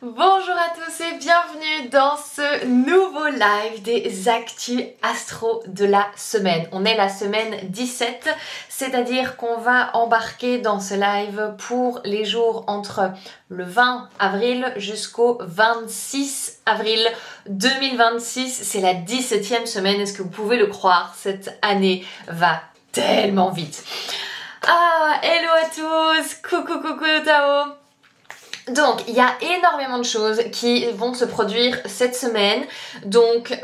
Bonjour à tous et bienvenue dans ce nouveau live des Actus Astro de la semaine. On est la semaine 17, c'est-à-dire qu'on va embarquer dans ce live pour les jours entre le 20 avril jusqu'au 26 avril 2026. C'est la 17e semaine, est-ce que vous pouvez le croire? Cette année va tellement vite. Ah, hello à tous, coucou Tao. Donc, il y a énormément de choses qui vont se produire cette semaine. Donc,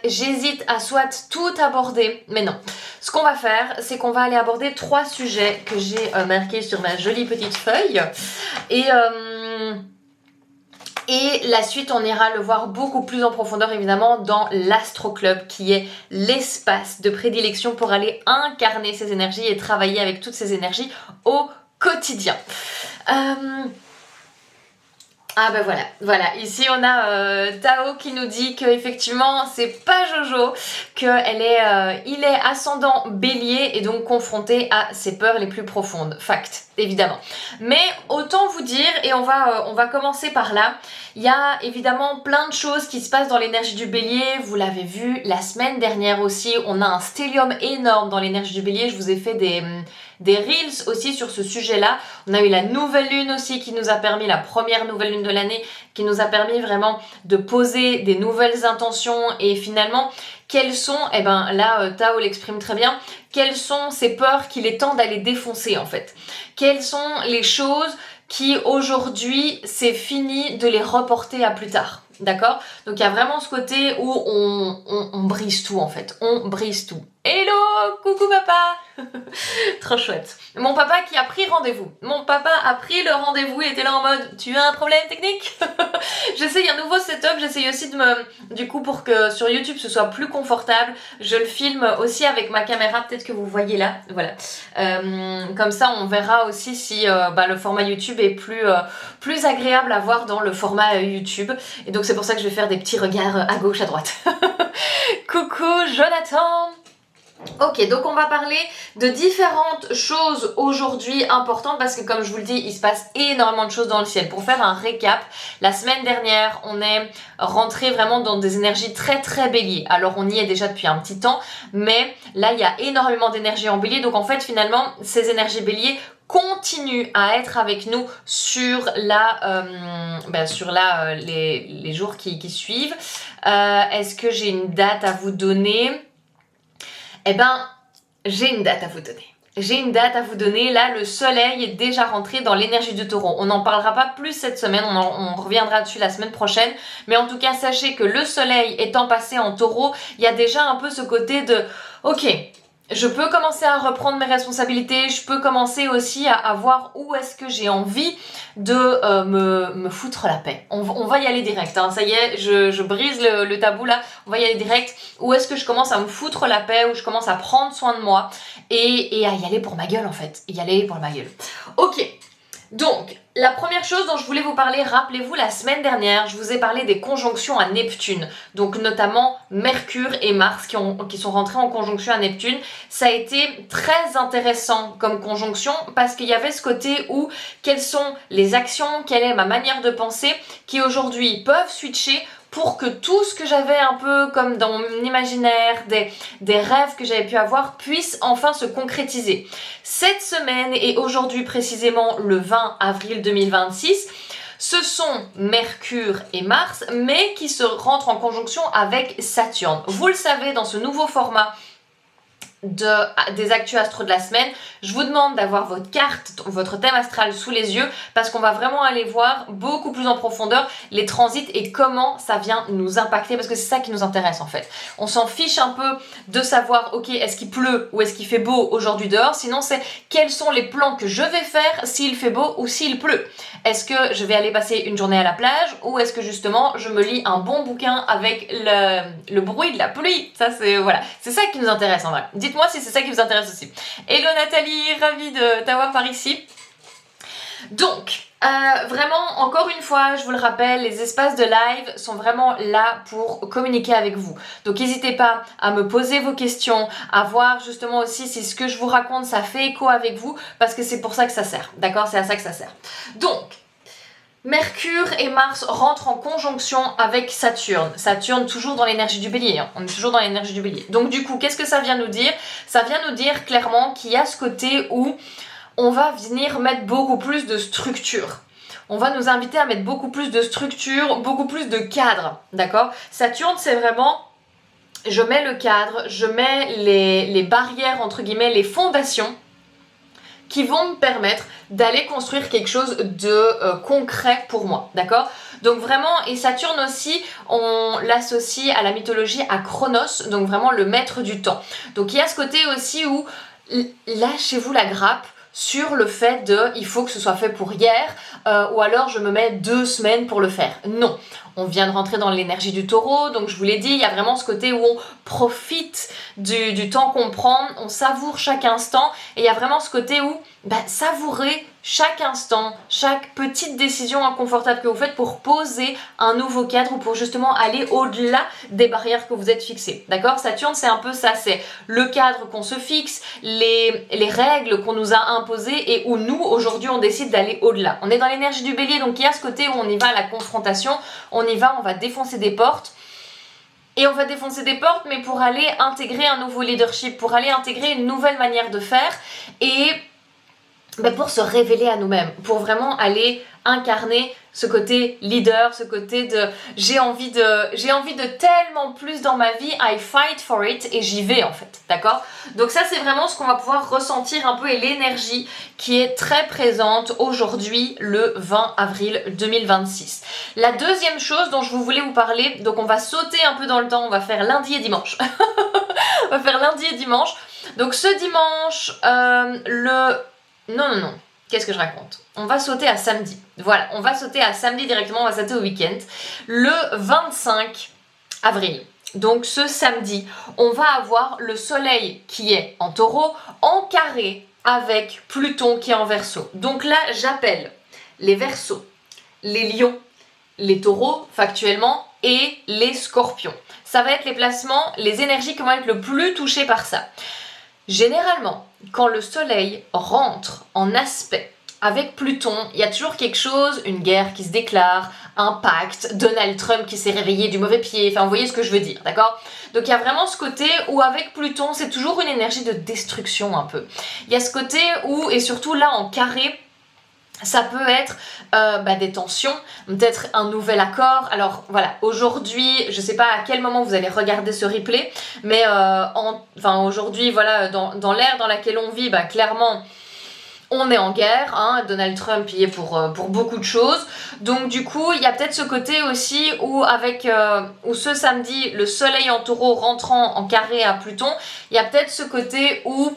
j'hésite à soit tout aborder, mais non. Ce qu'on va faire, c'est qu'on va aller aborder 3 sujets que j'ai marqués sur ma jolie petite feuille. Et la suite, on ira le voir beaucoup plus en profondeur, évidemment, dans l'Astro Club, qui est l'espace de prédilection pour aller incarner ces énergies et travailler avec toutes ces énergies au quotidien. Ah ben voilà, ici on a Tao qui nous dit que effectivement c'est pas Jojo, qu'il est ascendant Bélier et donc confronté à ses peurs les plus profondes. Fact, évidemment. Mais autant vous dire, et on va commencer par là, il y a évidemment plein de choses qui se passent dans l'énergie du Bélier, vous l'avez vu la semaine dernière aussi, on a un stellium énorme dans l'énergie du Bélier, je vous ai fait des reels aussi sur ce sujet-là. On a eu la nouvelle lune aussi qui nous a permis, la première nouvelle lune de l'année, qui nous a permis vraiment de poser des nouvelles intentions et finalement, quelles sont, et ben là Tao l'exprime très bien, quelles sont ces peurs qu'il est temps d'aller défoncer en fait. Quelles sont les choses qui aujourd'hui c'est fini de les reporter à plus tard. D'accord? Donc il y a vraiment ce côté où on brise tout en fait, on brise tout. Hello, coucou papa. Trop chouette. Mon papa qui a pris rendez-vous. Mon papa a pris le rendez-vous, il était là en mode tu as un problème technique? J'essaye un nouveau setup, j'essaye aussi du coup pour que sur YouTube ce soit plus confortable, je le filme aussi avec ma caméra, peut-être que vous voyez là, voilà. Comme ça on verra aussi si le format YouTube est plus agréable à voir dans le format YouTube. Et donc c'est pour ça que je vais faire des petits regards à gauche, à droite. Coucou Jonathan. Ok, donc on va parler de différentes choses aujourd'hui importantes parce que comme je vous le dis, il se passe énormément de choses dans le ciel. Pour faire un récap, la semaine dernière, on est rentré vraiment dans des énergies très très bélier. Alors on y est déjà depuis un petit temps, mais là il y a énormément d'énergie en bélier. Donc en fait finalement, ces énergies bélier continuent à être avec nous sur les jours qui suivent. Est-ce que j'ai une date à vous donner ? Eh ben, j'ai une date à vous donner. J'ai une date à vous donner. Là, le soleil est déjà rentré dans l'énergie du taureau. On n'en parlera pas plus cette semaine, on reviendra dessus la semaine prochaine. Mais en tout cas, sachez que le soleil étant passé en taureau, il y a déjà un peu ce côté de « Ok, je peux commencer à reprendre mes responsabilités, je peux commencer aussi à voir où est-ce que j'ai envie de me foutre la paix. » On va y aller direct, hein. Ça y est, je brise le tabou là, on va y aller direct. Où est-ce que je commence à me foutre la paix, où je commence à prendre soin de moi et à y aller pour ma gueule en fait, y aller pour ma gueule. Ok. Donc, la première chose dont je voulais vous parler, rappelez-vous, la semaine dernière, je vous ai parlé des conjonctions à Neptune, donc notamment Mercure et Mars qui sont rentrés en conjonction à Neptune. Ça a été très intéressant comme conjonction parce qu'il y avait ce côté où quelles sont les actions, quelle est ma manière de penser qui aujourd'hui peuvent switcher pour que tout ce que j'avais un peu comme dans mon imaginaire, des rêves que j'avais pu avoir, puissent enfin se concrétiser. Cette semaine, et aujourd'hui précisément le 20 avril 2026, ce sont Mercure et Mars, mais qui se rentrent en conjonction avec Saturne. Vous le savez, dans ce nouveau format des Actus Astro de la semaine, je vous demande d'avoir votre carte, votre thème astral sous les yeux parce qu'on va vraiment aller voir beaucoup plus en profondeur les transits et comment ça vient nous impacter parce que c'est ça qui nous intéresse en fait. On s'en fiche un peu de savoir ok est-ce qu'il pleut ou est-ce qu'il fait beau aujourd'hui dehors, sinon c'est quels sont les plans que je vais faire s'il fait beau ou s'il pleut. Est-ce que je vais aller passer une journée à la plage ou est-ce que justement je me lis un bon bouquin avec le bruit de la pluie? Ça c'est voilà, c'est ça qui nous intéresse en vrai. Dites-moi si c'est ça qui vous intéresse aussi. Hello Nathalie, ravie de t'avoir par ici. Donc, vraiment, encore une fois, je vous le rappelle, les espaces de live sont vraiment là pour communiquer avec vous. Donc n'hésitez pas à me poser vos questions, à voir justement aussi si ce que je vous raconte, ça fait écho avec vous, parce que c'est pour ça que ça sert. D'accord? C'est à ça que ça sert. Donc, Mercure et Mars rentrent en conjonction avec Saturne. Saturne toujours dans l'énergie du bélier, hein. On est toujours dans l'énergie du bélier. Donc du coup, qu'est-ce que ça vient nous dire? Ça vient nous dire clairement qu'il y a ce côté où on va venir mettre beaucoup plus de structure. On va nous inviter à mettre beaucoup plus de structure, beaucoup plus de cadre, d'accord? Saturne, c'est vraiment, je mets le cadre, je mets les barrières, entre guillemets, les fondations qui vont me permettre d'aller construire quelque chose de concret pour moi, d'accord? Donc vraiment, et Saturne aussi, on l'associe à la mythologie à Chronos, donc vraiment le maître du temps. Donc il y a ce côté aussi où lâchez-vous la grappe sur le fait de il faut que ce soit fait pour hier ou alors je me mets 2 semaines pour le faire. Non, on vient de rentrer dans l'énergie du taureau, donc je vous l'ai dit, il y a vraiment ce côté où on profite du temps qu'on prend, on savoure chaque instant et il y a vraiment ce côté où savourer chaque instant, chaque petite décision inconfortable que vous faites pour poser un nouveau cadre ou pour justement aller au-delà des barrières que vous êtes fixées. D'accord? Saturne, c'est un peu ça, c'est le cadre qu'on se fixe, les règles qu'on nous a imposées et où nous, aujourd'hui, on décide d'aller au-delà. On est dans l'énergie du bélier, donc il y a ce côté où on y va à la confrontation, on y va, on va défoncer des portes. Et on va défoncer des portes, mais pour aller intégrer un nouveau leadership, pour aller intégrer une nouvelle manière de faire et pour se révéler à nous-mêmes, pour vraiment aller incarner ce côté leader, ce côté de j'ai envie de tellement plus dans ma vie, I fight for it et j'y vais en fait, d'accord? Donc ça c'est vraiment ce qu'on va pouvoir ressentir un peu et l'énergie qui est très présente aujourd'hui le 20 avril 2026. La deuxième chose dont je voulais vous parler, donc on va sauter un peu dans le temps, on va faire lundi et dimanche. On va faire lundi et dimanche. Donc ce dimanche, Non. Qu'est-ce que je raconte? On va sauter à samedi. Voilà, on va sauter à samedi directement, on va sauter au week-end. Le 25 avril. Donc ce samedi, on va avoir le soleil qui est en taureau, en carré avec Pluton qui est en verseau. Donc là, j'appelle les verseaux, les lions, les taureaux factuellement et les scorpions. Ça va être les placements, les énergies qui vont être le plus touchées par ça. Généralement, quand le soleil rentre en aspect avec Pluton, il y a toujours quelque chose, une guerre qui se déclare, un pacte, Donald Trump qui s'est réveillé du mauvais pied, enfin vous voyez ce que je veux dire, d'accord? Donc il y a vraiment ce côté où avec Pluton, c'est toujours une énergie de destruction un peu. Il y a ce côté où, et surtout là en carré, ça peut être des tensions, peut-être un nouvel accord. Alors voilà, aujourd'hui, je sais pas à quel moment vous allez regarder ce replay, mais aujourd'hui, voilà, dans l'ère dans laquelle on vit, clairement, on est en guerre, hein, Donald Trump y est pour beaucoup de choses. Donc du coup, il y a peut-être ce côté aussi où où ce samedi, le soleil en taureau rentrant en carré à Pluton, il y a peut-être ce côté où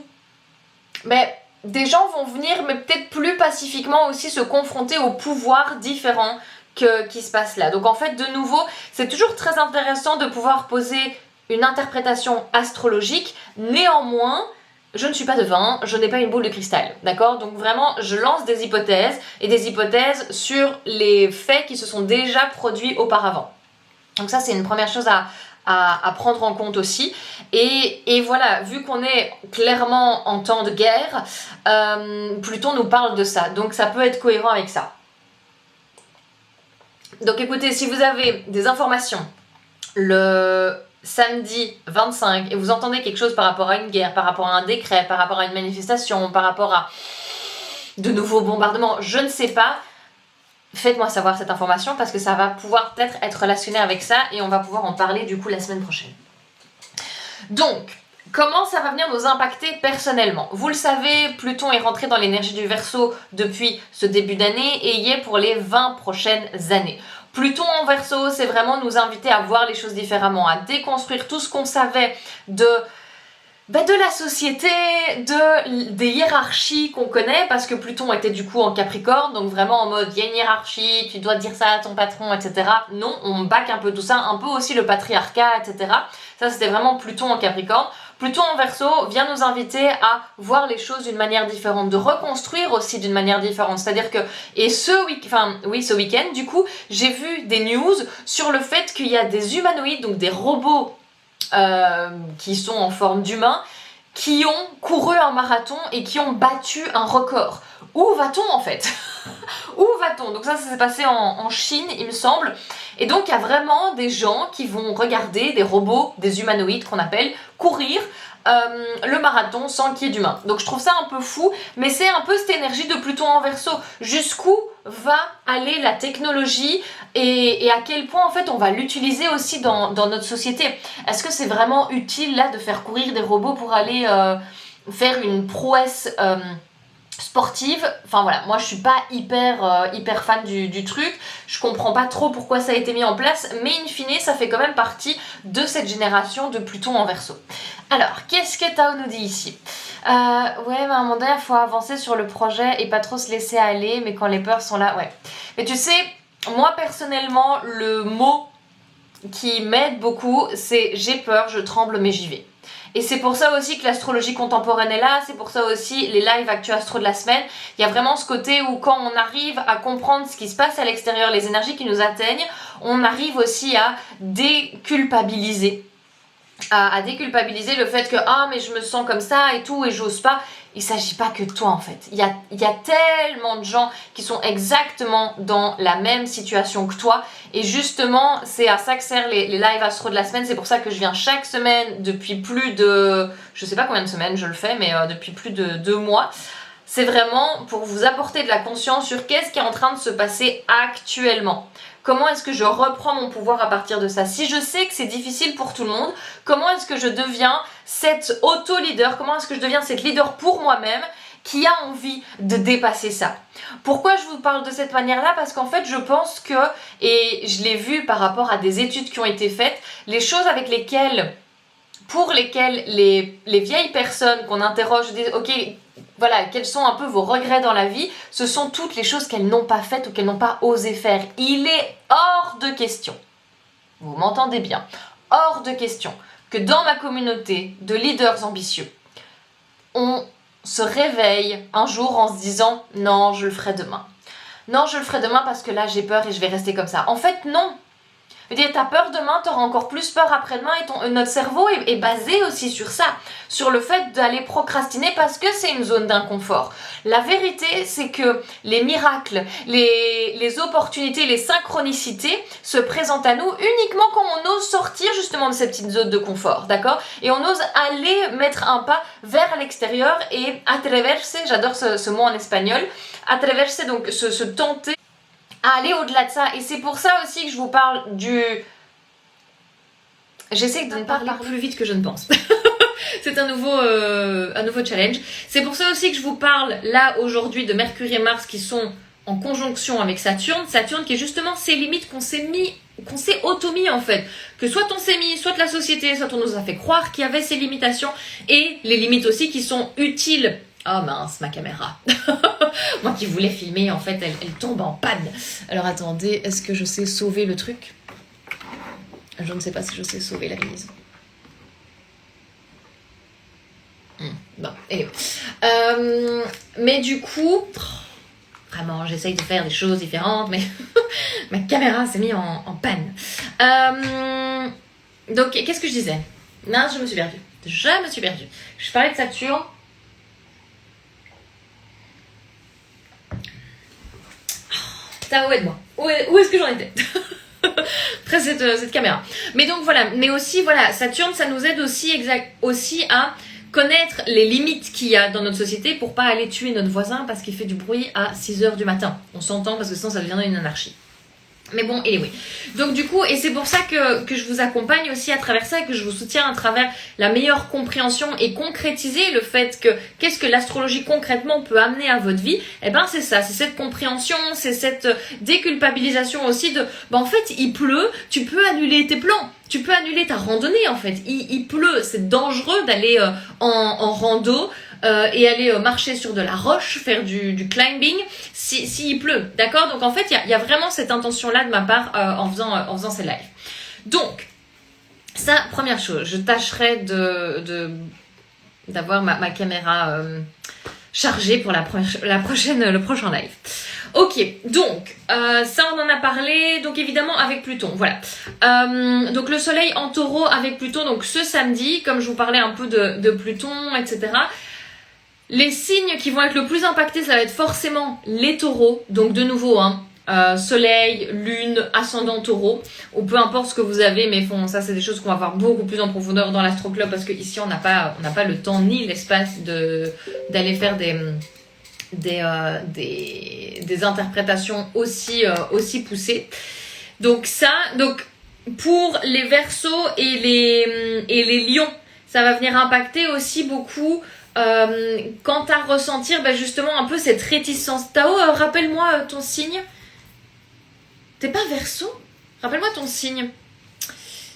des gens vont venir, mais peut-être plus pacifiquement aussi se confronter aux pouvoirs différents qui se passent là. Donc en fait, de nouveau, c'est toujours très intéressant de pouvoir poser une interprétation astrologique. Néanmoins, je ne suis pas devin, je n'ai pas une boule de cristal, d'accord? Donc vraiment, je lance des hypothèses, et des hypothèses sur les faits qui se sont déjà produits auparavant. Donc ça, c'est une première chose à prendre en compte aussi. Et voilà, vu qu'on est clairement en temps de guerre, Pluton nous parle de ça. Donc ça peut être cohérent avec ça. Donc écoutez, si vous avez des informations le samedi 25 et vous entendez quelque chose par rapport à une guerre, par rapport à un décret, par rapport à une manifestation, par rapport à de nouveaux bombardements, je ne sais pas, faites-moi savoir cette information parce que ça va pouvoir peut-être être relationné avec ça et on va pouvoir en parler du coup la semaine prochaine. Donc, comment ça va venir nous impacter personnellement? Vous le savez, Pluton est rentré dans l'énergie du Verseau depuis ce début d'année et y est pour les 20 prochaines années. Pluton en Verseau, c'est vraiment nous inviter à voir les choses différemment, à déconstruire tout ce qu'on savait de la société, des hiérarchies qu'on connaît, parce que Pluton était du coup en Capricorne, donc vraiment en mode il y a une hiérarchie, tu dois dire ça à ton patron, etc. Non, on back un peu tout ça, un peu aussi le patriarcat, etc. Ça c'était vraiment Pluton en Capricorne. Pluton en Verseau vient nous inviter à voir les choses d'une manière différente, de reconstruire aussi d'une manière différente. C'est-à-dire que, ce week-end, du coup, j'ai vu des news sur le fait qu'il y a des humanoïdes, donc des robots qui sont en forme d'humains, qui ont couru un marathon et qui ont battu un record. Où va-t-on en fait? Où va-t-on? Donc ça s'est passé en Chine, il me semble. Et donc il y a vraiment des gens qui vont regarder des robots, des humanoïdes qu'on appelle, courir le marathon sans qu'il y ait d'humain. Donc je trouve ça un peu fou, mais c'est un peu cette énergie de Pluton en Verseau. Jusqu'où va aller la technologie et à quel point en fait on va l'utiliser aussi dans notre société. Est-ce que c'est vraiment utile là de faire courir des robots pour aller faire une prouesse sportive? Enfin voilà, moi je suis pas hyper fan du truc, je comprends pas trop pourquoi ça a été mis en place, mais in fine ça fait quand même partie de cette génération de Pluton en Verseau. Alors, qu'est-ce que Tao nous dit ici? Ouais, mais à un moment donné, il faut avancer sur le projet et pas trop se laisser aller, mais quand les peurs sont là, ouais. Mais tu sais, moi personnellement, le mot qui m'aide beaucoup, c'est j'ai peur, je tremble, mais j'y vais. Et c'est pour ça aussi que l'astrologie contemporaine est là, c'est pour ça aussi les lives Actu Astro de la semaine. Il y a vraiment ce côté où quand on arrive à comprendre ce qui se passe à l'extérieur, les énergies qui nous atteignent, on arrive aussi à déculpabiliser. À déculpabiliser le fait que ah mais je me sens comme ça et tout et j'ose pas. Il s'agit pas que de toi en fait. Il y a tellement de gens qui sont exactement dans la même situation que toi et justement c'est à ça que servent les lives astro de la semaine. C'est pour ça que je viens chaque semaine depuis plus de, je sais pas combien de semaines je le fais, mais depuis plus de 2 mois. C'est vraiment pour vous apporter de la conscience sur qu'est-ce qui est en train de se passer actuellement. Comment est-ce que je reprends mon pouvoir à partir de ça? Si je sais que c'est difficile pour tout le monde, comment est-ce que je deviens cette auto-leader? Comment est-ce que je deviens cette leader pour moi-même qui a envie de dépasser ça? Pourquoi je vous parle de cette manière-là? Parce qu'en fait, je pense que, et je l'ai vu par rapport à des études qui ont été faites, les choses pour lesquelles les vieilles personnes qu'on interroge disent « Ok, voilà, quels sont un peu vos regrets dans la vie ?» Ce sont toutes les choses qu'elles n'ont pas faites ou qu'elles n'ont pas osé faire. Il est hors de question, vous m'entendez bien, hors de question que dans ma communauté de leaders ambitieux, on se réveille un jour en se disant « Non, je le ferai demain. Non, je le ferai demain parce que là j'ai peur et je vais rester comme ça. » En fait, non. T'as peur demain, t'auras encore plus peur après-demain et notre cerveau est basé aussi sur ça, sur le fait d'aller procrastiner parce que c'est une zone d'inconfort. La vérité, c'est que les miracles, les opportunités, les synchronicités se présentent à nous uniquement quand on ose sortir justement de cette petite zone de confort, d'accord? Et on ose aller mettre un pas vers l'extérieur et atreverse, j'adore ce mot en espagnol, atreverse, donc se tenter à aller au-delà de ça. Et c'est pour ça aussi que je vous parle du... J'essaie de ne pas parler plus vite que je ne pense. C'est un nouveau challenge. C'est pour ça aussi que je vous parle là aujourd'hui de Mercure et Mars qui sont en conjonction avec Saturne. Saturne qui est justement ces limites qu'on s'est auto-mis en fait. Que soit on s'est mis, soit la société, soit on nous a fait croire qu'il y avait ces limitations. Et les limites aussi qui sont utiles. Oh mince, ma caméra. Moi qui voulais filmer, en fait, elle tombe en panne. Alors attendez, est-ce que je sais sauver le truc? Je ne sais pas si je sais sauver la mise. Bon, anyway. Mais du coup, vraiment, j'essaye de faire des choses différentes, mais ma caméra s'est mise en panne. Donc, qu'est-ce que je disais? Non, je me suis perdue. Je parlais de Saturne. Tao, aide-moi. Où est-ce que j'en étais? Après cette caméra. Mais donc voilà, mais aussi voilà, Saturne, ça nous aide aussi à connaître les limites qu'il y a dans notre société pour pas aller tuer notre voisin parce qu'il fait du bruit à 6h du matin. On s'entend parce que sinon ça deviendrait une anarchie. Mais bon, anyway. Donc du coup, et c'est pour ça que je vous accompagne aussi à travers ça et que je vous soutiens à travers la meilleure compréhension et concrétiser le fait que qu'est-ce que l'astrologie concrètement peut amener à votre vie. Eh ben c'est ça, c'est cette compréhension, c'est cette déculpabilisation aussi de, en fait il pleut, tu peux annuler tes plans. Tu peux annuler ta randonnée en fait. Il pleut, c'est dangereux d'aller en rando et aller marcher sur de la roche, faire du climbing s'il pleut. D'accord? Donc en fait, il y a vraiment cette intention-là de ma part en faisant ces lives. Donc, ça, première chose, je tâcherai d'avoir ma caméra chargé pour le prochain live. Ok, donc ça on en a parlé, donc évidemment avec Pluton, voilà. Donc le soleil en taureau avec Pluton, donc ce samedi, comme je vous parlais un peu de Pluton, etc. Les signes qui vont être le plus impactés, ça va être forcément les taureaux, donc de nouveau, soleil, lune, ascendant taureau, ou peu importe ce que vous avez, mais ça c'est des choses qu'on va voir beaucoup plus en profondeur dans l'Astro Club, parce qu'ici on n'a pas le temps ni l'espace d'aller faire des interprétations aussi poussées. Donc pour les Verseaux et les Lions, ça va venir impacter aussi beaucoup quant à ressentir justement un peu cette réticence. Tao, rappelle-moi ton signe. T'es pas Verseau? Rappelle-moi ton signe.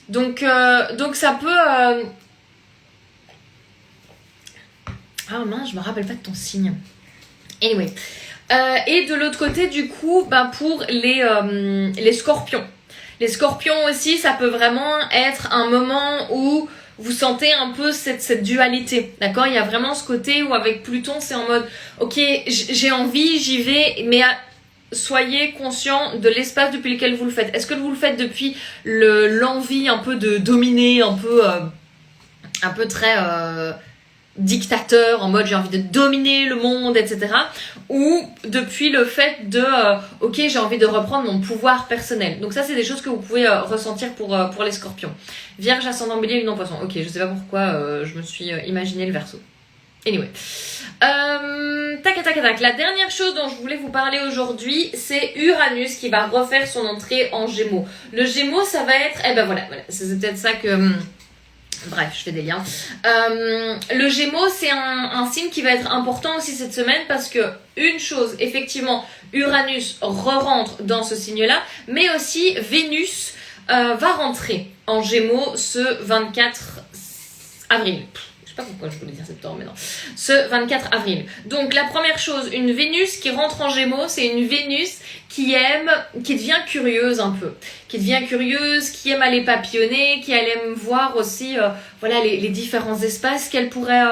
Donc ça peut... Ah mince, je me rappelle pas de ton signe. Anyway. Et de l'autre côté, du coup, pour les scorpions. Les scorpions aussi, ça peut vraiment être un moment où vous sentez un peu cette dualité, d'accord? Il y a vraiment ce côté où avec Pluton, c'est en mode, ok, j'ai envie, j'y vais, mais soyez conscient de l'espace depuis lequel vous le faites. Est-ce que vous le faites depuis l'envie un peu de dominer, un peu très dictateur, en mode j'ai envie de dominer le monde, etc. Ou depuis le fait de ok, j'ai envie de reprendre mon pouvoir personnel. Donc ça, c'est des choses que vous pouvez ressentir pour les scorpions. Vierge, ascendant bélier, lune en poisson. Ok, je sais pas pourquoi je me suis imaginé le Verseau. Anyway. Tac. La dernière chose dont je voulais vous parler aujourd'hui, c'est Uranus qui va refaire son entrée en Gémeaux. Le Gémeaux, ça va être... voilà, c'est peut-être ça que... Bref, je fais des liens. Le Gémeaux, c'est un signe qui va être important aussi cette semaine parce que, une chose, effectivement, Uranus re-rentre dans ce signe-là, mais aussi Vénus va rentrer en Gémeaux ce 24 avril. Je sais pas pourquoi je voulais dire septembre, mais non. Ce 24 avril. Donc, la première chose, une Vénus qui rentre en Gémeaux, c'est une Vénus qui devient curieuse un peu. Qui devient curieuse, qui aime aller papillonner, qui aime voir aussi les différents espaces qu'elle pourrait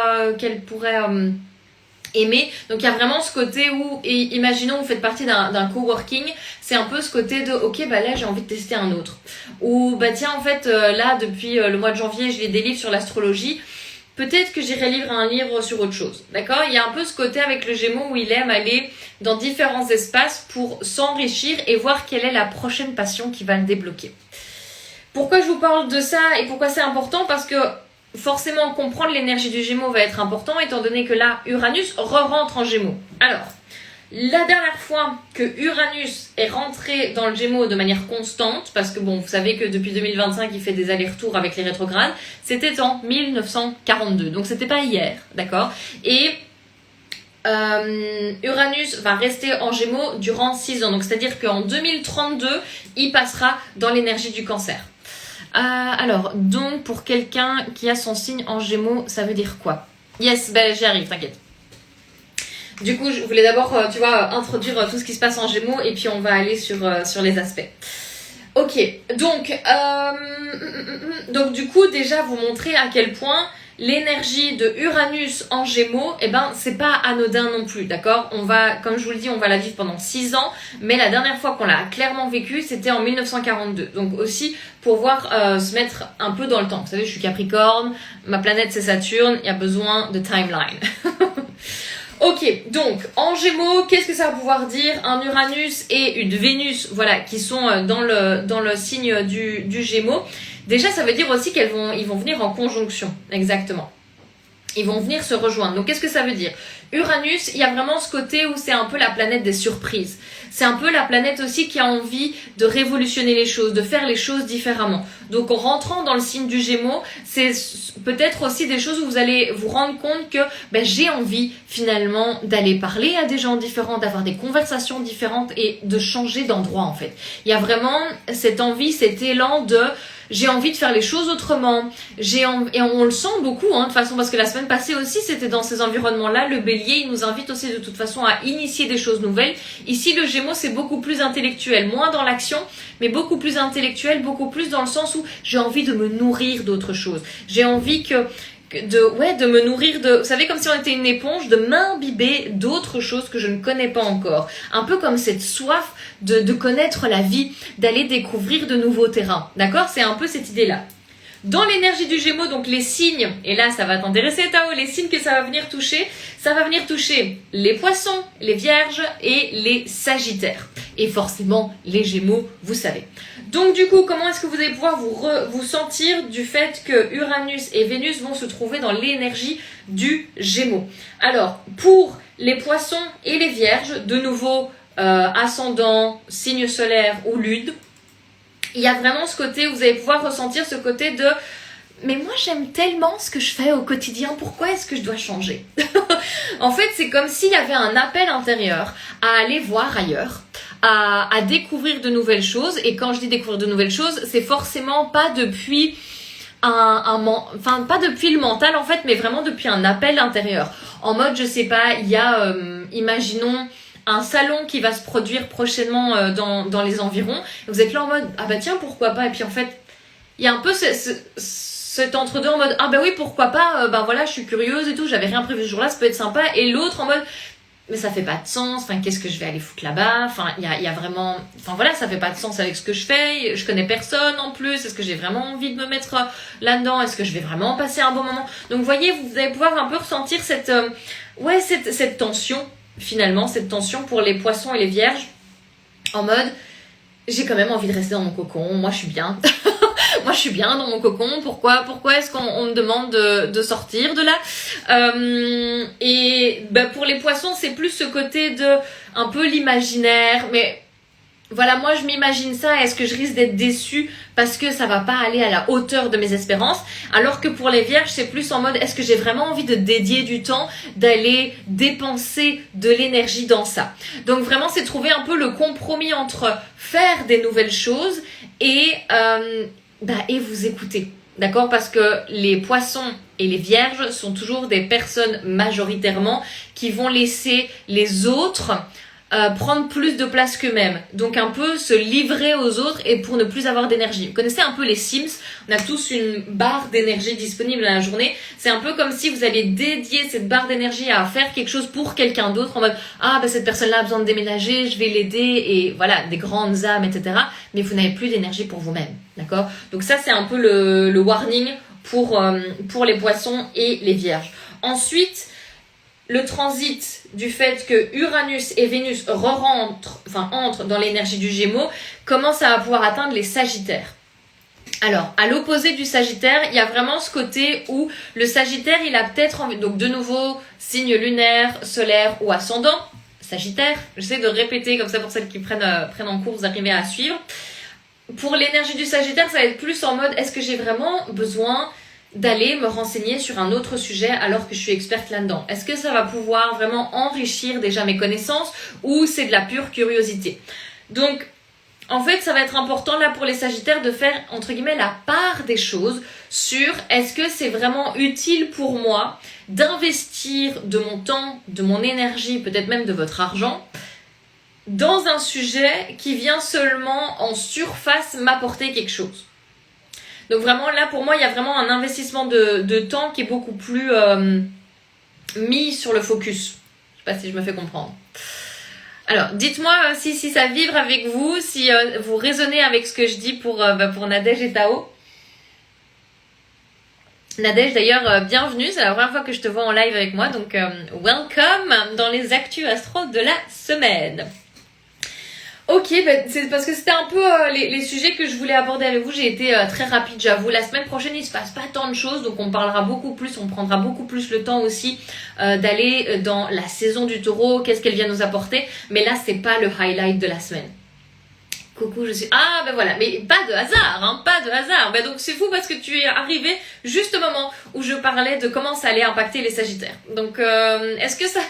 aimer. Donc il y a vraiment ce côté où, imaginons vous faites partie d'un coworking, c'est un peu ce côté de ok, là j'ai envie de tester un autre. Ou tiens, en fait là depuis le mois de janvier je lis des livres sur l'astrologie, peut-être que j'irai lire un livre sur autre chose, d'accord? Il y a un peu ce côté avec le Gémeaux où il aime aller dans différents espaces pour s'enrichir et voir quelle est la prochaine passion qui va le débloquer. Pourquoi je vous parle de ça et pourquoi c'est important? Parce que forcément, comprendre l'énergie du Gémeaux va être important étant donné que là, Uranus re-rentre en Gémeaux. Alors, la dernière fois que Uranus est rentré dans le Gémeaux de manière constante, parce que vous savez que depuis 2025, il fait des allers-retours avec les rétrogrades, c'était en 1942, donc c'était pas hier, d'accord? Et Uranus va rester en Gémeaux durant 6 ans, donc c'est-à-dire qu'en 2032, il passera dans l'énergie du Cancer. Alors, donc pour quelqu'un qui a son signe en Gémeaux, ça veut dire quoi? Yes, j'y arrive, t'inquiète. Du coup, je voulais d'abord, introduire tout ce qui se passe en Gémeaux et puis on va aller sur les aspects. Ok, donc du coup, déjà vous montrer à quel point l'énergie de Uranus en Gémeaux, c'est pas anodin non plus, d'accord? Comme je vous le dis, on va la vivre pendant 6 ans, mais la dernière fois qu'on l'a clairement vécue, c'était en 1942. Donc aussi, pour voir se mettre un peu dans le temps. Vous savez, je suis Capricorne, ma planète c'est Saturne, il y a besoin de timeline. Ok, donc en Gémeaux, qu'est-ce que ça va pouvoir dire? Un Uranus et une Vénus, qui sont dans le signe du Gémeaux. Déjà, ça veut dire aussi ils vont venir en conjonction, exactement. Ils vont venir se rejoindre. Donc, qu'est-ce que ça veut dire? Uranus, il y a vraiment ce côté où c'est un peu la planète des surprises. C'est un peu la planète aussi qui a envie de révolutionner les choses, de faire les choses différemment. Donc, en rentrant dans le signe du Gémeaux, c'est peut-être aussi des choses où vous allez vous rendre compte que j'ai envie finalement d'aller parler à des gens différents, d'avoir des conversations différentes et de changer d'endroit en fait. Il y a vraiment cette envie, cet élan de... J'ai envie de faire les choses autrement. Et on le sent beaucoup, de toute façon, parce que la semaine passée aussi, c'était dans ces environnements-là. Le Bélier, il nous invite aussi de toute façon à initier des choses nouvelles. Ici, le Gémeaux, c'est beaucoup plus intellectuel, moins dans l'action, mais beaucoup plus intellectuel, beaucoup plus dans le sens où j'ai envie de me nourrir d'autres choses. J'ai envie que de me nourrir de, vous savez, comme si on était une éponge, de m'imbiber d'autres choses que je ne connais pas encore. Un peu comme cette soif de connaître la vie, d'aller découvrir de nouveaux terrains. D'accord? C'est un peu cette idée-là. Dans l'énergie du Gémeaux, donc les signes, et là ça va t'intéresser Tao, les signes que ça va venir toucher les Poissons, les Vierges et les Sagittaires. Et forcément les Gémeaux, vous savez. Donc du coup, comment est-ce que vous allez pouvoir vous sentir du fait que Uranus et Vénus vont se trouver dans l'énergie du Gémeaux? Alors, pour les Poissons et les Vierges, de nouveau, ascendant, signe solaire ou lune, il y a vraiment ce côté où vous allez pouvoir ressentir ce côté de « mais moi j'aime tellement ce que je fais au quotidien, pourquoi est-ce que je dois changer ?» En fait, c'est comme s'il y avait un appel intérieur à aller voir ailleurs, à découvrir de nouvelles choses. Et quand je dis découvrir de nouvelles choses, c'est forcément pas depuis pas depuis le mental en fait, mais vraiment depuis un appel intérieur. En mode, je sais pas, il y a, imaginons, un salon qui va se produire prochainement dans les environs. Vous êtes là en mode, ah bah tiens, pourquoi pas. Et puis en fait, il y a un peu cet entre-deux en mode, ah bah oui, pourquoi pas, bah voilà, je suis curieuse et tout, j'avais rien prévu ce jour-là, ça peut être sympa. Et l'autre en mode, mais ça fait pas de sens, enfin qu'est-ce que je vais aller foutre là-bas, enfin il y a vraiment, enfin voilà, ça fait pas de sens avec ce que je fais, je connais personne en plus, est-ce que j'ai vraiment envie de me mettre là-dedans, est-ce que je vais vraiment passer un bon moment? Donc vous voyez, vous allez pouvoir un peu ressentir cette tension, finalement, cette tension pour les Poissons et les Vierges, en mode, j'ai quand même envie de rester dans mon cocon, moi je suis bien. Moi je suis bien dans mon cocon, pourquoi est-ce qu'on me demande de sortir de là? Et bah, pour les Poissons, c'est plus ce côté de un peu l'imaginaire, mais voilà, moi je m'imagine ça, est-ce que je risque d'être déçue parce que ça va pas aller à la hauteur de mes espérances? Alors que pour les Vierges, c'est plus en mode, est-ce que j'ai vraiment envie de dédier du temps, d'aller dépenser de l'énergie dans ça? Donc vraiment, c'est trouver un peu le compromis entre faire des nouvelles choses et vous écouter. D'accord? Parce que les Poissons et les Vierges sont toujours des personnes majoritairement qui vont laisser les autres prendre plus de place qu'eux-mêmes. Donc un peu se livrer aux autres et pour ne plus avoir d'énergie. Vous connaissez un peu les Sims, on a tous une barre d'énergie disponible à la journée. C'est un peu comme si vous alliez dédier cette barre d'énergie à faire quelque chose pour quelqu'un d'autre en mode « Ah, bah cette personne-là a besoin de déménager, je vais l'aider » et voilà, des grandes âmes, etc. Mais vous n'avez plus d'énergie pour vous-même. D'accord? Donc ça, c'est un peu le warning pour les Poissons et les Vierges. Ensuite, le transit du fait que Uranus et Vénus entrent dans l'énergie du Gémeaux commence à pouvoir atteindre les Sagittaires. Alors, à l'opposé du Sagittaire, il y a vraiment ce côté où le Sagittaire, il a peut-être envie, donc de nouveau, signe lunaire, solaire ou ascendant, Sagittaire, j'essaie de répéter comme ça pour celles qui prennent en cours, vous arrivez à suivre. Pour l'énergie du Sagittaire, ça va être plus en mode, est-ce que j'ai vraiment besoin d'aller me renseigner sur un autre sujet alors que je suis experte là-dedans? Est-ce que ça va pouvoir vraiment enrichir déjà mes connaissances ou c'est de la pure curiosité? Donc, en fait, ça va être important là pour les Sagittaires de faire, entre guillemets, la part des choses sur est-ce que c'est vraiment utile pour moi d'investir de mon temps, de mon énergie, peut-être même de votre argent, dans un sujet qui vient seulement en surface m'apporter quelque chose. Donc vraiment, là, pour moi, il y a vraiment un investissement de temps qui est beaucoup plus mis sur le focus. Je sais pas si je me fais comprendre. Alors, dites-moi si ça vibre avec vous, si vous résonnez avec ce que je dis pour Nadège et Tao. Nadège, d'ailleurs, bienvenue. C'est la première fois que je te vois en live avec moi. Donc, welcome dans les actus astro de la semaine. Ok, c'est parce que c'était un peu les sujets que je voulais aborder avec vous. J'ai été très rapide, j'avoue. La semaine prochaine, il se passe pas tant de choses, donc on parlera beaucoup plus, on prendra beaucoup plus le temps aussi d'aller dans la saison du Taureau, qu'est-ce qu'elle vient nous apporter. Mais là, c'est pas le highlight de la semaine. Coucou, je suis... Ah, ben voilà, mais pas de hasard, hein, pas de hasard. Ben donc c'est fou parce que tu es arrivé juste au moment où je parlais de comment ça allait impacter les Sagittaires. Donc, est-ce que ça...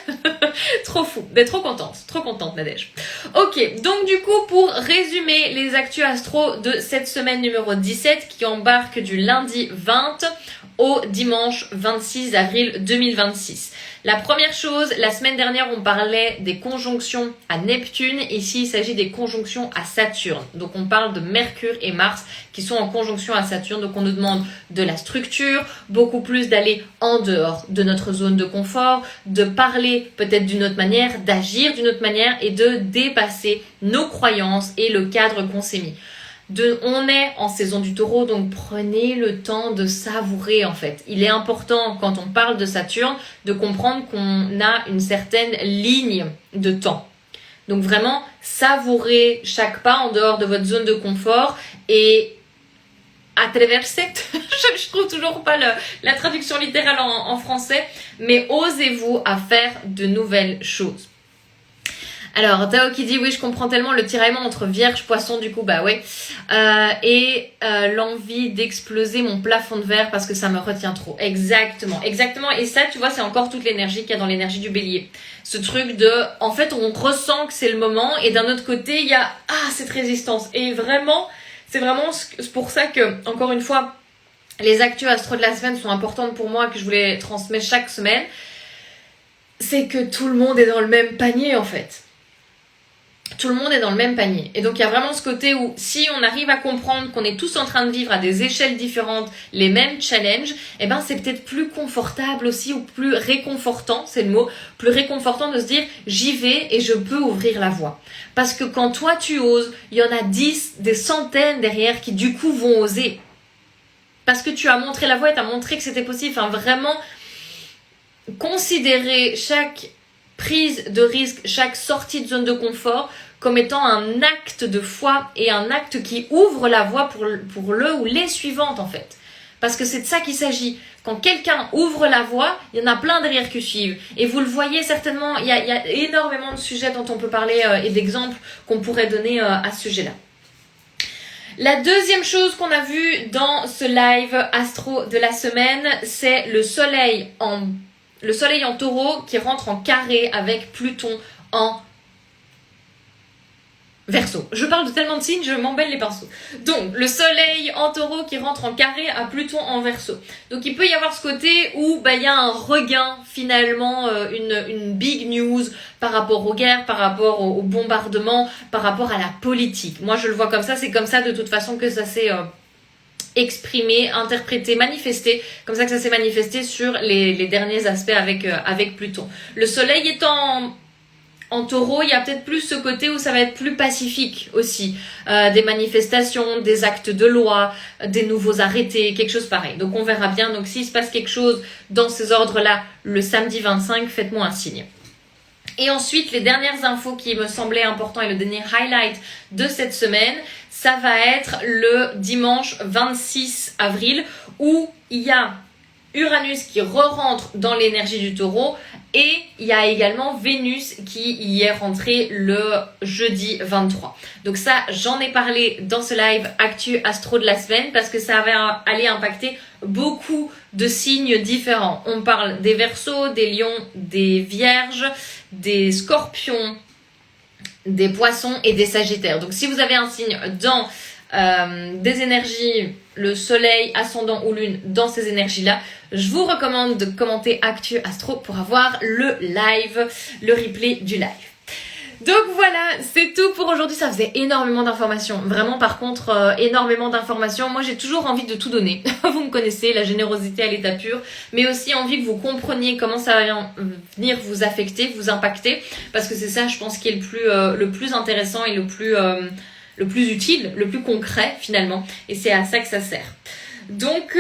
Trop fou, ben trop contente Nadège. Ok, donc du coup, pour résumer les actus astro de cette semaine numéro 17 qui embarque du lundi 20 au dimanche 26 avril 2026. La première chose, la semaine dernière, on parlait des conjonctions à Neptune. Ici, il s'agit des conjonctions à Saturne. Donc, on parle de Mercure et Mars qui sont en conjonction à Saturne. Donc, on nous demande de la structure, beaucoup plus d'aller en dehors de notre zone de confort, de parler peut-être d'une autre manière, d'agir d'une autre manière et de dépasser nos croyances et le cadre qu'on s'est mis. On est en saison du Taureau, donc prenez le temps de savourer en fait. Il est important quand on parle de Saturne de comprendre qu'on a une certaine ligne de temps. Donc vraiment savourer chaque pas en dehors de votre zone de confort et attraverser, je trouve toujours pas la traduction littérale en français, mais osez-vous à faire de nouvelles choses. Alors, Tao qui dit, oui, je comprends tellement le tiraillement entre Vierge, Poisson, du coup, bah ouais. L'envie d'exploser mon plafond de verre parce que ça me retient trop. Exactement. Et ça, tu vois, c'est encore toute l'énergie qu'il y a dans l'énergie du Bélier. Ce truc de, en fait, on ressent que c'est le moment et d'un autre côté, il y a, cette résistance. Et vraiment, c'est vraiment pour ça que, encore une fois, les actus astro de la semaine sont importantes pour moi, que je voulais transmettre chaque semaine. C'est que tout le monde est dans le même panier, en fait. Tout le monde est dans le même panier. Et donc, il y a vraiment ce côté où si on arrive à comprendre qu'on est tous en train de vivre à des échelles différentes les mêmes challenges, eh ben, c'est peut-être plus confortable aussi ou plus réconfortant, c'est le mot, plus réconfortant de se dire j'y vais et je peux ouvrir la voie. Parce que quand toi tu oses, il y en a 10, des centaines derrière qui du coup vont oser. Parce que tu as montré la voie et tu as montré que c'était possible. Enfin, vraiment, considérer chaque prise de risque, chaque sortie de zone de confort comme étant un acte de foi et un acte qui ouvre la voie pour le ou les suivantes en fait. Parce que c'est de ça qu'il s'agit. Quand quelqu'un ouvre la voie, il y en a plein derrière qui suivent. Et vous le voyez certainement, il y a énormément de sujets dont on peut parler et d'exemples qu'on pourrait donner à ce sujet-là. La deuxième chose qu'on a vue dans ce live astro de la semaine, c'est le soleil en Taureau qui rentre en carré avec Pluton en Verseau. Je parle de tellement de signes, je m'embête les pinceaux. Donc, le soleil en Taureau qui rentre en carré à Pluton en Verseau. Donc, il peut y avoir ce côté où il y a un regain, finalement, une big news par rapport aux guerres, par rapport au bombardement, par rapport à la politique. Moi, je le vois comme ça, c'est comme ça de toute façon que ça s'est exprimé, interprété, manifesté, comme ça que ça s'est manifesté sur les derniers aspects avec Pluton. Le soleil étant en Taureau, il y a peut-être plus ce côté où ça va être plus pacifique aussi. Des manifestations, des actes de loi, des nouveaux arrêtés, quelque chose pareil. Donc on verra bien. Donc s'il se passe quelque chose dans ces ordres-là, le samedi 25, faites-moi un signe. Et ensuite, les dernières infos qui me semblaient importantes et le dernier highlight de cette semaine, ça va être le dimanche 26 avril où il y a Uranus qui re-rentre dans l'énergie du Taureau et il y a également Vénus qui y est rentrée le jeudi 23. Donc ça, j'en ai parlé dans ce live Actu Astro de la semaine parce que ça va aller impacter beaucoup de signes différents. On parle des Verseaux, des Lions, des Vierges, des Scorpions, des Poissons et des Sagittaires. Donc si vous avez un signe dans des énergies, le soleil, ascendant ou lune dans ces énergies-là, je vous recommande de commenter Actu Astro pour avoir le live, le replay du live. Donc voilà, c'est tout pour aujourd'hui. Ça faisait énormément d'informations. Vraiment, par contre, énormément d'informations. Moi, j'ai toujours envie de tout donner. Vous me connaissez, la générosité à l'état pur. Mais aussi envie que vous compreniez comment ça va venir vous affecter, vous impacter. Parce que c'est ça, je pense, qui est le plus intéressant et le plus utile, le plus concret finalement. Et c'est à ça que ça sert. Donc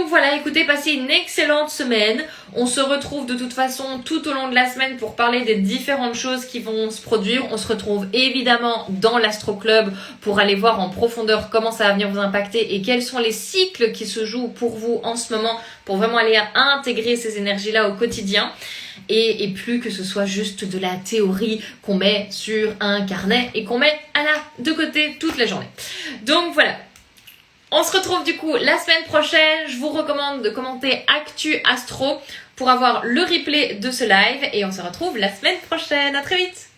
voilà, écoutez, passez une excellente semaine. On se retrouve de toute façon tout au long de la semaine pour parler des différentes choses qui vont se produire. On se retrouve évidemment dans l'Astro Club pour aller voir en profondeur comment ça va venir vous impacter et quels sont les cycles qui se jouent pour vous en ce moment pour vraiment aller intégrer ces énergies-là au quotidien. Et plus que ce soit juste de la théorie qu'on met sur un carnet et qu'on met de côté toute la journée. Donc voilà. On se retrouve du coup la semaine prochaine. Je vous recommande de commenter Actu Astro pour avoir le replay de ce live. Et on se retrouve la semaine prochaine. À très vite.